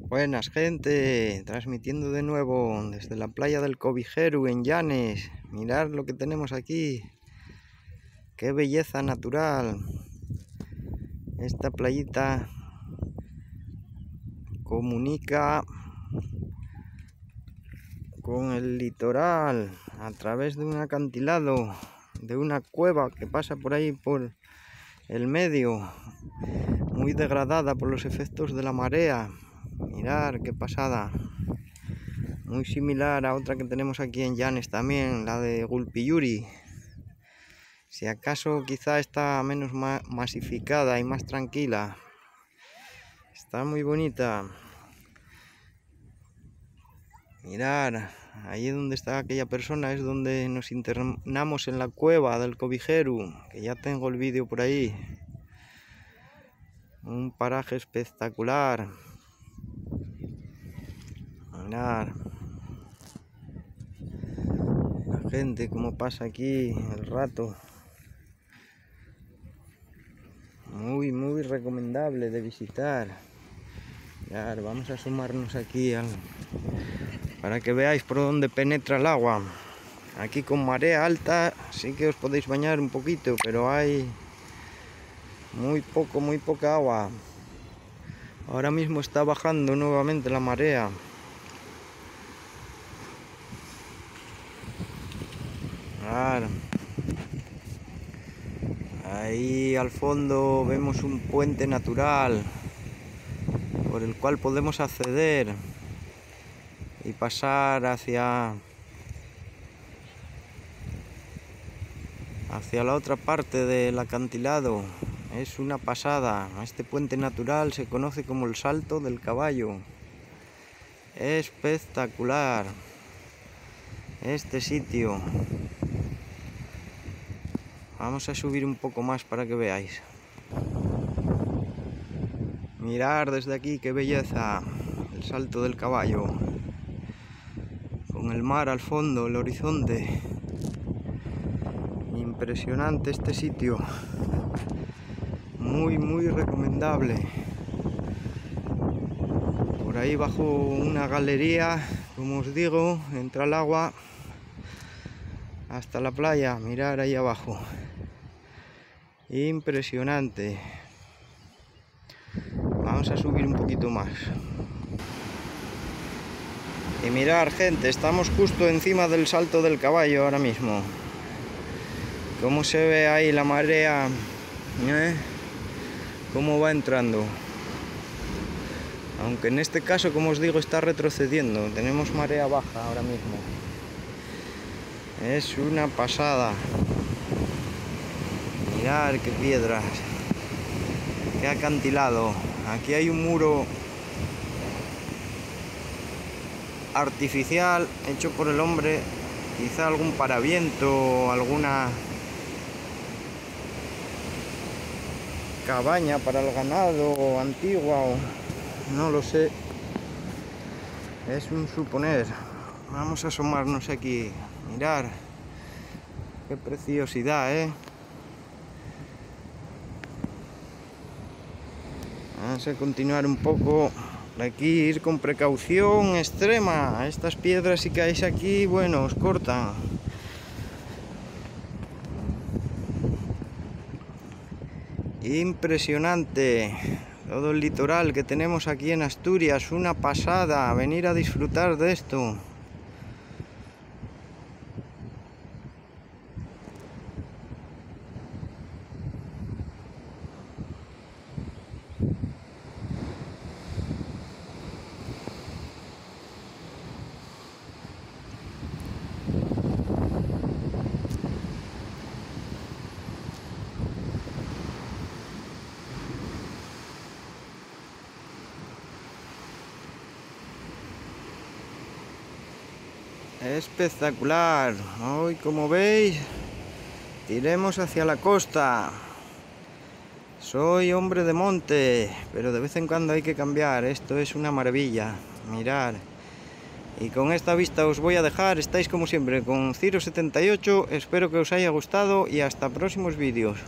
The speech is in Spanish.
Buenas gente, transmitiendo de nuevo desde la playa del Cobijeru en Llanes. Mirad lo que tenemos aquí, qué belleza natural. Esta playita comunica con el litoral a través de un acantilado, de una cueva que pasa por ahí por el medio, muy degradada por los efectos de la marea. Mirad qué pasada, muy similar a otra que tenemos aquí en Llanes también, la de Gulpiyuri. Si acaso quizá está menos masificada y más tranquila. Está muy bonita. Mirad, ahí donde está aquella persona es donde nos internamos en la cueva del Cobijeru, que ya tengo el vídeo por ahí. Un paraje espectacular. Mirad la gente como pasa aquí el rato. Muy recomendable de visitar. Mirad, vamos a asomarnos aquí para que veáis por dónde penetra el agua. Aquí con marea alta sí que os podéis bañar un poquito, pero hay muy poca agua. Ahora mismo está bajando nuevamente la marea. Claro. Ahí al fondo vemos un puente natural por el cual podemos acceder y pasar hacia la otra parte del acantilado. Es una pasada. Este puente natural se conoce como el Salto del Caballo. Espectacular este sitio. Vamos a subir un poco más para que veáis. Mirad desde aquí qué belleza, el Salto del Caballo, con el mar al fondo, el horizonte. Impresionante este sitio, muy recomendable. Por ahí bajo una galería, como os digo, entra el agua hasta la playa. Mirad ahí abajo, impresionante. Vamos a subir un poquito más. Y mirad gente, estamos justo encima del Salto del Caballo ahora mismo. Cómo se ve ahí la marea, cómo va entrando. Aunque en este caso, como os digo, está retrocediendo. Tenemos marea baja ahora mismo. Es una pasada. Mirad qué piedras, qué acantilado. Aquí hay un muro artificial hecho por el hombre, quizá algún paraviento, alguna cabaña para el ganado antigua, o no lo sé, es un suponer. Vamos a asomarnos aquí, mirar qué preciosidad, Vamos a continuar un poco. Aquí ir con precaución extrema. Estas piedras, si caéis aquí, bueno, os cortan. Impresionante todo el litoral que tenemos aquí en Asturias. Una pasada, venir a disfrutar de esto. Espectacular. Hoy, como veis, iremos hacia la costa. Soy hombre de monte, pero de vez en cuando hay que cambiar. Esto es una maravilla. Mirad. Y con esta vista os voy a dejar. Estáis como siempre con Ciro78. Espero que os haya gustado y hasta próximos vídeos.